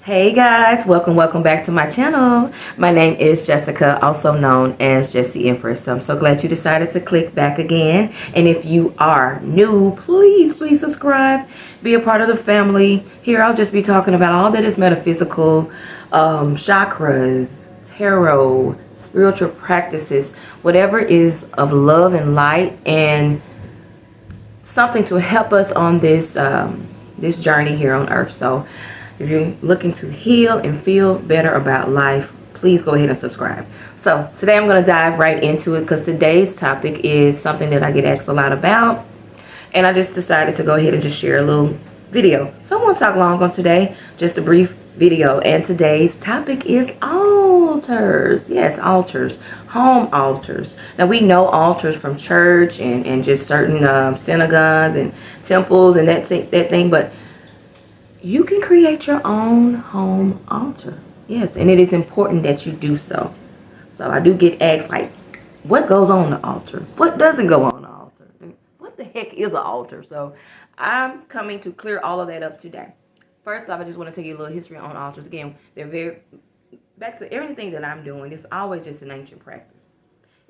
Hey guys, welcome back to my channel. My name is Jessica, also known as Jessdempress. So I'm so glad you decided to click back again. And if you are new, please subscribe. Be a part of the family. Here I'll just be talking about all that is metaphysical, chakras, tarot, spiritual practices, whatever is of love and light and something to help us on this journey here on earth. So if you're looking to heal and feel better about life, please go ahead and subscribe. So today I'm going to dive right into it because today's topic is something that I get asked a lot about, and I just decided to go ahead and just share a little video. So I won't talk long on today, just a brief video. And today's topic is altars. Yes, altars, home altars. Now we know altars from church and just certain synagogues and temples and that thing, but you can create your own home altar. Yes, and it is important that you do so. So I do get asked, like, what goes on the altar? What doesn't go on the altar? What the heck is an altar? So I'm coming to clear all of that up today. First off, I just want to tell you a little history on altars. Again, they're very, back to everything that I'm doing, it's always just an ancient practice.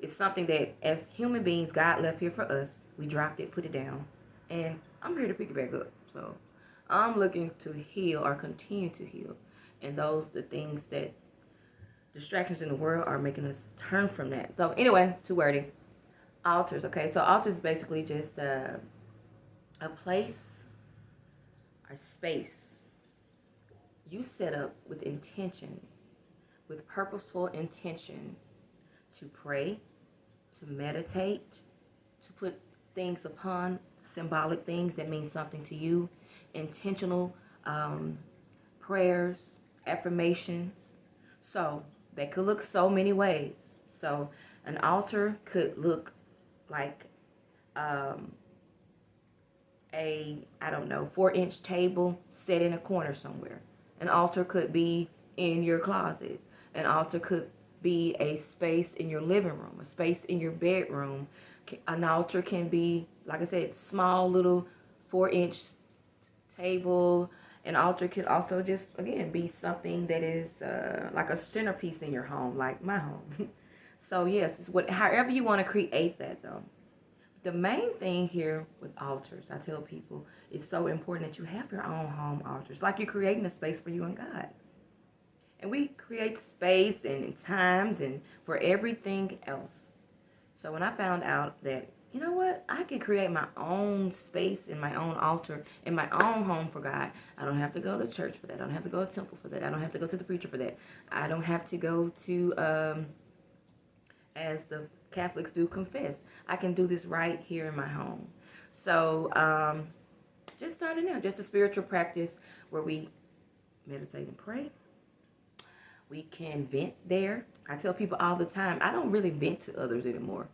It's something that as human beings, God left here for us. We dropped it, put it down, and I'm here to pick it back up. So I'm looking to heal or continue to heal. And the things that distractions in the world are making us turn from that. So anyway, too wordy. Altars, okay? So altars is basically just a place, a space you set up with intention, with purposeful intention to pray, to meditate, to put things upon, symbolic things that mean something to you, intentional prayers, affirmations. So they could look so many ways. So an altar could look like I don't know, 4-inch table set in a corner somewhere. An altar could be in your closet. An altar could be a space in your living room, a space in your bedroom. An altar can be, like I said, small little 4-inch table. An altar could also just, again, be something that is like a centerpiece in your home, like my home. So yes, it's however you want to create that, though. The main thing here with altars, I tell people, it's so important that you have your own home altars, like you're creating a space for you and God. And we create space and times and for everything else. So when I found out that, you know what, I can create my own space in my own altar in my own home for God. I don't have to go to church for that. I don't have to go to temple for that. I don't have to go to the preacher for that. I don't have to go to, as the Catholics do, confess. I can do this right here in my home. So just starting now, just a spiritual practice where we meditate and pray. We can vent there. I tell people all the time, I don't really vent to others anymore.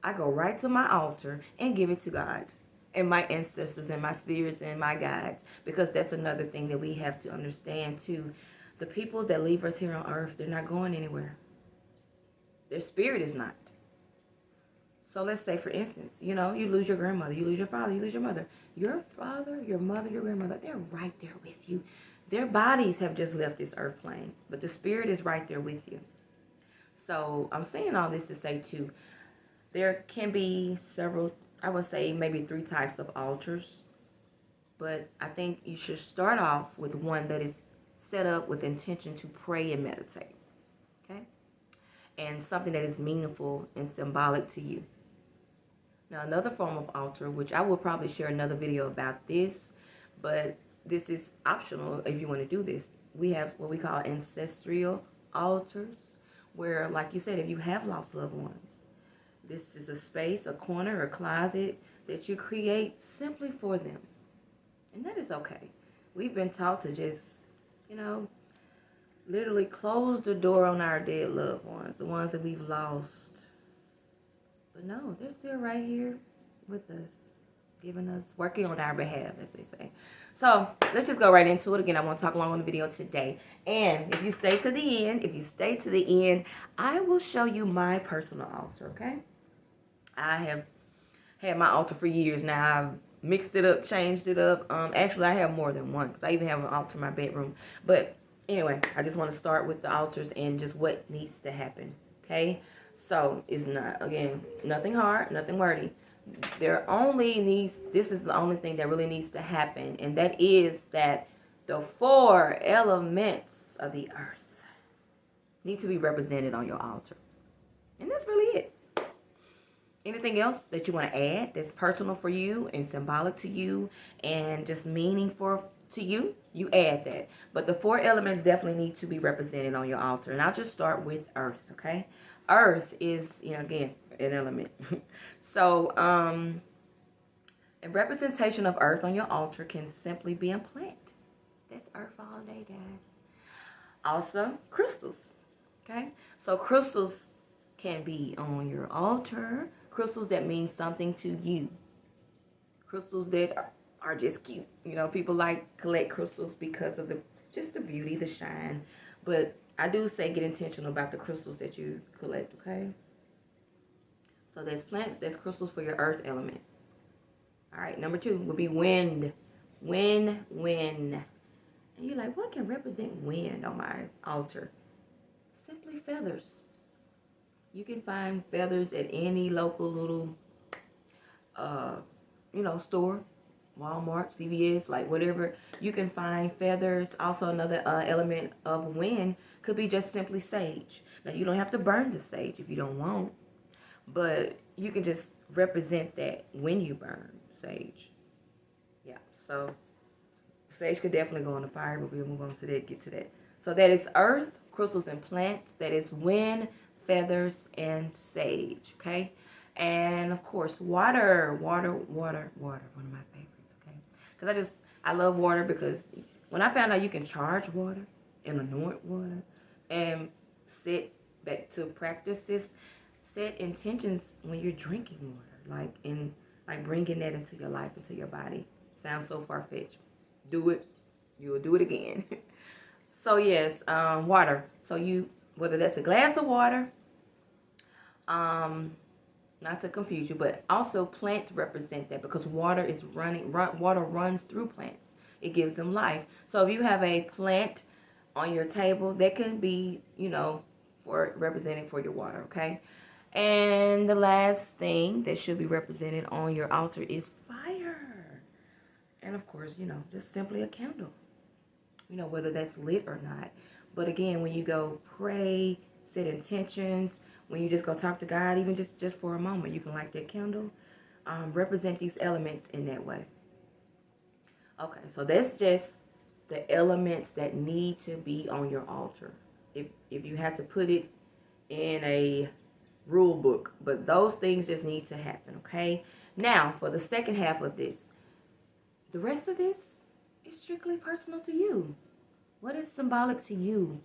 I go right to my altar and give it to God and my ancestors and my spirits and my guides, because that's another thing that we have to understand too. The people that leave us here on earth, they're not going anywhere. Their spirit is not. So let's say, for instance, you lose your grandmother, you lose your father, you lose your mother. Your father, your mother, your grandmother, they're right there with you. Their bodies have just left this earth plane, but the spirit is right there with you. So I'm saying all this to say, too, there can be several, I would say maybe 3 types of altars. But I think you should start off with one that is set up with intention to pray and meditate. Okay? And something that is meaningful and symbolic to you. Now, another form of altar, which I will probably share another video about this, but this is optional if you want to do this. We have what we call ancestral altars, where, like you said, if you have lost loved ones, this is a space, a corner, a closet that you create simply for them. And that is okay. We've been taught to just, literally close the door on our dead loved ones, the ones that we've lost. But no, they're still right here with us, working on our behalf, as they say. So let's just go right into it. Again, I won't talk long on the video today. And if you stay to the end, I will show you my personal altar, okay? I have had my altar for years now. I've mixed it up, changed it up. Actually, I have more than one, because I even have an altar in my bedroom. But anyway, I just want to start with the altars and just what needs to happen. Okay, so it's not, again, nothing hard, nothing wordy. There only needs, this is the only thing that really needs to happen, and that is that the 4 elements of the earth need to be represented on your altar. And that's really it. Anything else that you want to add that's personal for you and symbolic to you and just meaningful to you, you add that. But the 4 elements definitely need to be represented on your altar. And I'll just start with earth, okay? Earth is, again, an element. So, a representation of earth on your altar can simply be a plant. That's earth all day, guys. Also, crystals, okay? So crystals can be on your altar. Crystals that mean something to you. Crystals that are just cute. People collect crystals because of just the beauty, the shine. But I do say get intentional about the crystals that you collect, okay? So there's plants, there's crystals for your earth element. All right, number 2 would be wind. Wind. And you're like, what can represent wind on my altar? Simply feathers. You can find feathers at any local little, store, Walmart, CVS, like whatever. You can find feathers. Also, another element of wind could be just simply sage. Now, you don't have to burn the sage if you don't want, but you can just represent that when you burn sage. Yeah, so sage could definitely go on the fire, but we'll move on to that, get to that. So that is earth, crystals, and plants. That is wind, feathers, and sage, okay? And of course, water, one of my favorites, okay? Because I love water, because when I found out you can charge water and anoint water and set back to practice this, set intentions when you're drinking water, like bringing that into your life, into your body. Sounds so far-fetched. Do it, you'll do it again. So yes, water. So whether that's a glass of water, not to confuse you, but also plants represent that, because water runs through plants. It gives them life. So if you have a plant on your table, that can be, for representing for your water, okay? And the last thing that should be represented on your altar is fire. And of course, just simply a candle. Whether that's lit or not. But again, when you go pray, set intentions, when you just go talk to God, even just for a moment, you can light that candle. Represent these elements in that way. Okay, so that's just the elements that need to be on your altar. If you had to put it in a rule book, but those things just need to happen, okay? Now, for the second half of this, the rest of this is strictly personal to you. What is symbolic to you?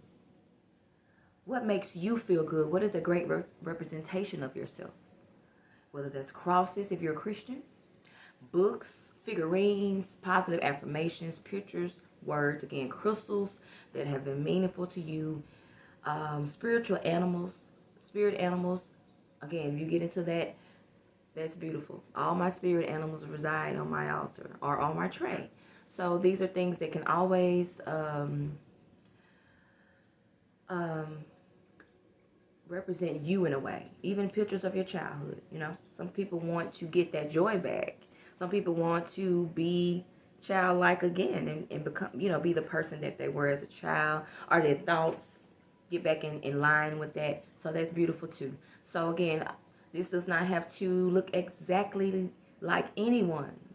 What makes you feel good? What is a great representation of yourself? Whether that's crosses, if you're a Christian, books, figurines, positive affirmations, pictures, words, again, crystals that have been meaningful to you, spirit animals. Again, if you get into that, that's beautiful. All my spirit animals reside on my altar or on my tray. So these are things that can always represent you in a way. Even pictures of your childhood, Some people want to get that joy back. Some people want to be childlike again and become, be the person that they were as a child, or their thoughts get back in line with that. So that's beautiful too. So again, this does not have to look exactly like anyone's.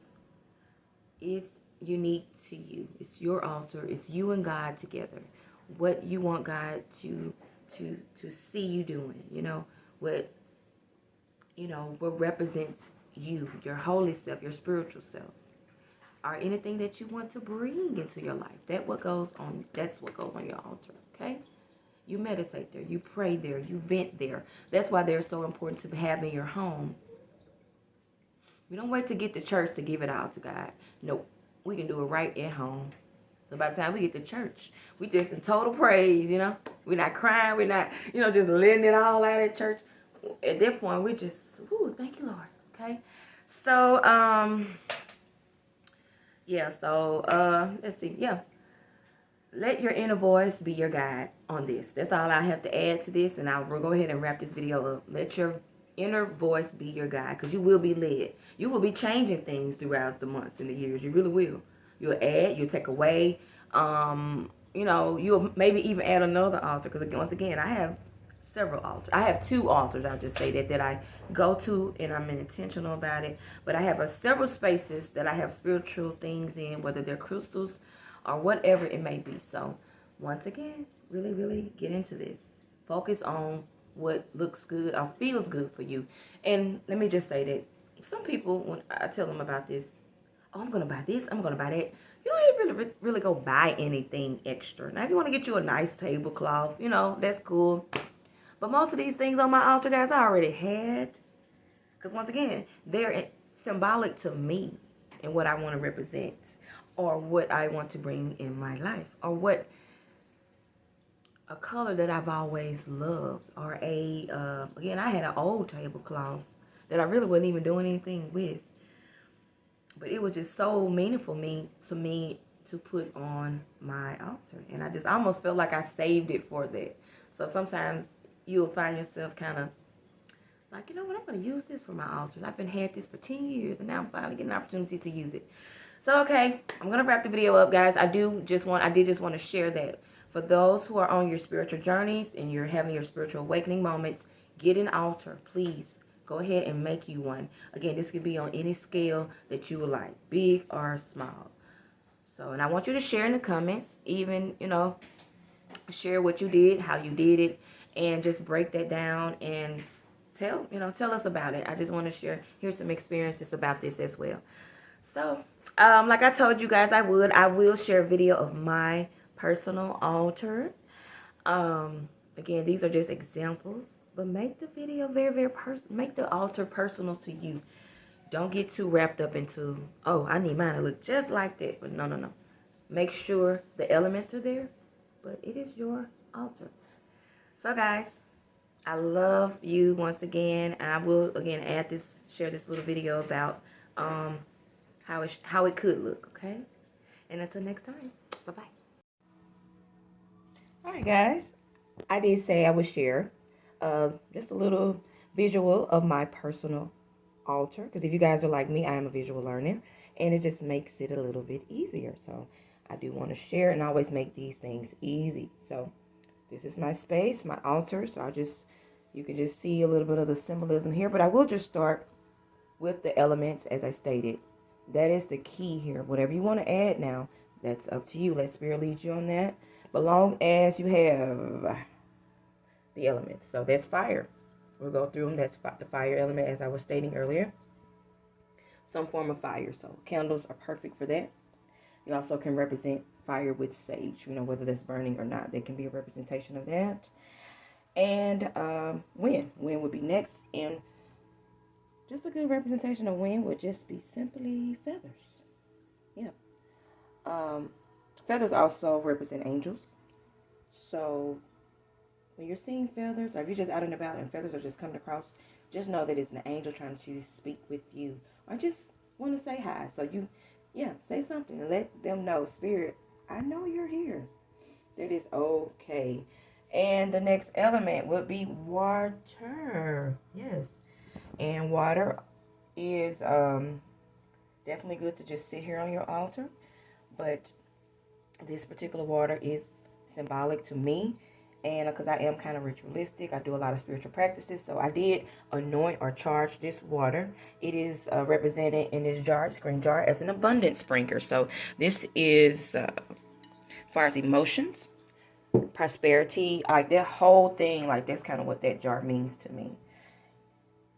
It's unique to you. It's your altar. It's you and God together. What you want God to see you doing, what represents you, your holy self, your spiritual self, or anything that you want to bring into your life. That's what goes on your altar, okay? You meditate there, you pray there, you vent there. That's why they're so important to have in your home. We don't wait to get to church to give it all to God. Nope. We can do it right at home. So by the time we get to church, we just in total praise, We're not crying. We're not, just letting it all out at church. At that point, we just, thank you, Lord. Okay? So, let's see. Yeah. let your inner voice be your guide on this. That's all I have to add to this, and I'll go ahead and wrap this video up. Let your inner voice be your guide, because you will be led. You will be changing things throughout the months and the years. You really will. You'll add, you'll take away. You know, you'll maybe even add another altar, because once again, I have several altars. I have 2 altars, I'll just say that I go to, and I'm intentional about it. But I have several spaces that I have spiritual things in, whether they're crystals or whatever it may be. So once again, really, really get into this. Focus on what looks good or feels good for you. And let me just say that some people, when I tell them about this, oh, I'm going to buy this, I'm going to buy that, you don't really go buy anything extra. Now, if you want to get you a nice tablecloth, you know, that's cool. But most of these things on my altar, guys, I already had. Because once again, they're symbolic to me and what I want to represent, or what I want to bring in my life, or what a color that I've always loved, or again, I had an old tablecloth that I really wasn't even doing anything with. But it was just so meaningful to me to put on my altar. And I just almost felt like I saved it for that. So sometimes you'll find yourself kind of like, you know what, I'm going to use this for my altars. I've been had this for 10 years, and now I'm finally getting an opportunity to use it. So, okay, I'm going to wrap the video up, guys. I did just want to share that. For those who are on your spiritual journeys and you're having your spiritual awakening moments, get an altar, please. Go ahead and make you one. Again, this could be on any scale that you would like, big or small. So, and I want you to share in the comments, even, you know, share what you did, how you did it, and just break that down and tell us about it. I just want to hear some experiences about this as well. So, like I told you guys I will share a video of my personal altar. Again, these are just examples, but make the video very, very make the altar personal to you. Don't get too wrapped up into, oh, I need mine to look just like that. But no. Make sure the elements are there, but it is your altar. So, guys, I love you once again, and I will again share this little video about how it could look, okay? And until next time, bye-bye. All right, guys, I did say I would share just a little visual of my personal altar, because if you guys are like me, I am a visual learner, and it just makes it a little bit easier. So I do want to share and always make these things easy. So this is my space, my altar. So you can just see a little bit of the symbolism here, but I will just start with the elements as I stated. That is the key here. Whatever you want to add now, that's up to you. Let Spirit lead you on that. But long as you have the elements. So that's fire. We'll go through them. That's the fire element, as I was stating earlier. Some form of fire. So candles are perfect for that. You also can represent fire with sage, you know, whether that's burning or not. There can be a representation of that. And wind. Wind would be next. And just a good representation of wind would just be simply feathers. Yeah. Feathers also represent angels. So when you're seeing feathers, or if you're just out and about and feathers are just coming across, just know that it's an angel trying to speak with you, or just want to say hi. So say something and let them know, Spirit, I know you're here. That is okay. And the next element would be water. Yes. And water is definitely good to just sit here on your altar. But this particular water is symbolic to me. And because I am kind of ritualistic, I do a lot of spiritual practices. So I did anoint or charge this water. It is represented in this jar, screen jar, as an abundance sprinkler. So this is as far as emotions, prosperity, like that whole thing. Like that's kind of what that jar means to me.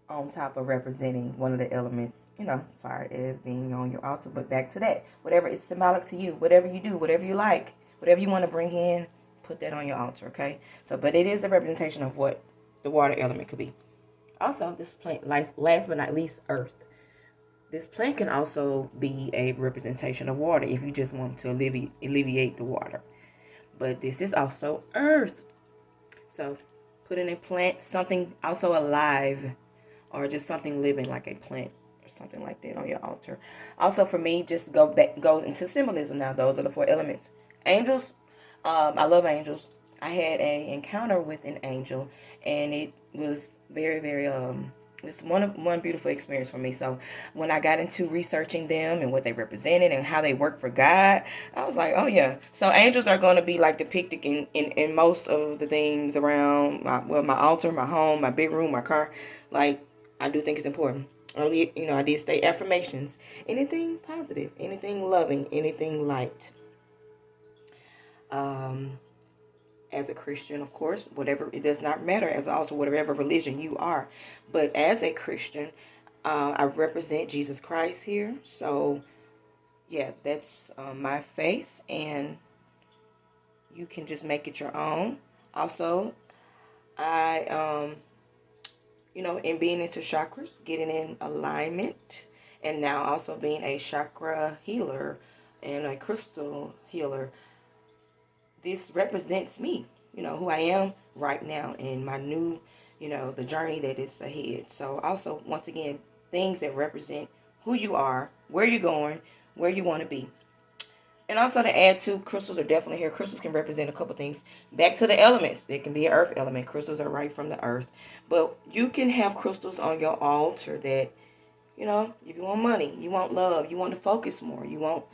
On top of representing one of the elements, you know, as far as being on your altar. But back to that, whatever is symbolic to you, whatever you do, whatever you like, whatever you want to bring in, put that on your altar, okay? So, but it is the representation of what the water element could be. Also, this plant, last but not least, earth. This plant can also be a representation of water if you just want to alleviate the water. But this is also earth. So, put in a plant, something also alive, or just something living like a plant or something like that on your altar. Also, for me, just go into symbolism now. Those are the 4 elements. Angels I love angels. I had an encounter with an angel, and it was very, very it's one beautiful experience for me. So when I got into researching them and what they represented and how they work for God, I was like, oh yeah. So angels are going to be like depicted in most of the things around my altar, my home, my bedroom, my car. Like, I do think it's important. I did state affirmations. Anything positive, anything loving, anything light. Um, as a Christian, of course, whatever, it does not matter as also whatever religion you are. But as a Christian, I represent Jesus Christ here. So, yeah, that's my faith, and you can just make it your own. Also, I, in being into chakras, getting in alignment, and now also being a chakra healer and a crystal healer, this represents me, who I am right now in my new, the journey that is ahead. So also, once again, things that represent who you are, where you're going, where you want to be. And also to add to, crystals are definitely here. Crystals can represent a couple things. Back to the elements. It can be an earth element. Crystals are right from the earth. But you can have crystals on your altar that, if you want money, you want love, you want to focus more, you want,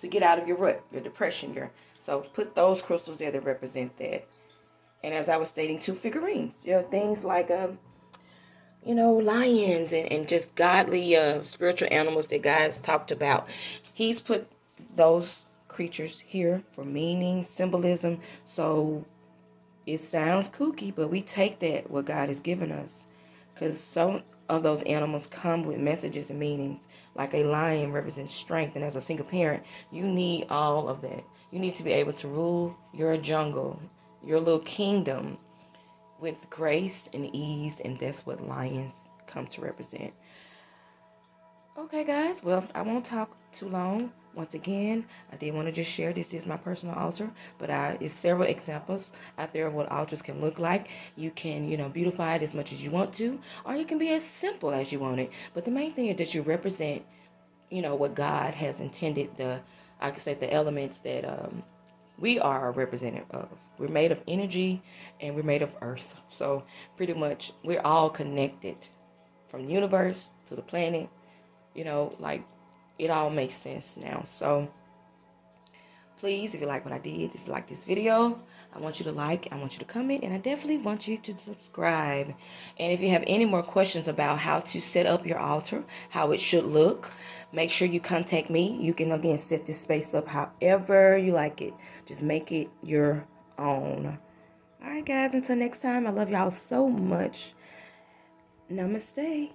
to get out of your rut, your depression. So put those crystals there that represent that. And as I was stating, 2 figurines. Things like, lions and just godly spiritual animals that God's talked about. He's put those creatures here for meaning, symbolism. So it sounds kooky, but we take that, what God has given us. Because some of those animals come with messages and meanings. Like a lion represents strength, and as a single parent, you need all of that. You need to be able to rule your jungle, your little kingdom, with grace and ease, and that's what lions come to represent. Okay, guys, well, I won't talk too long. Once again, I did want to just share this is my personal altar, but it's several examples out there of what altars can look like. You can, beautify it as much as you want to, or you can be as simple as you want it. But the main thing is that you represent, what God has intended, the elements that we are a representative of. We're made of energy and we're made of earth. So pretty much we're all connected from the universe to the planet. Like, it all makes sense now. So please, if you like what I did, like this video, I want you to like, I want you to comment, and I definitely want you to subscribe. And if you have any more questions about how to set up your altar, how it should look, make sure you contact me. You can, again, set this space up however you like it. Just make it your own. All right, guys, until next time, I love y'all so much. Namaste.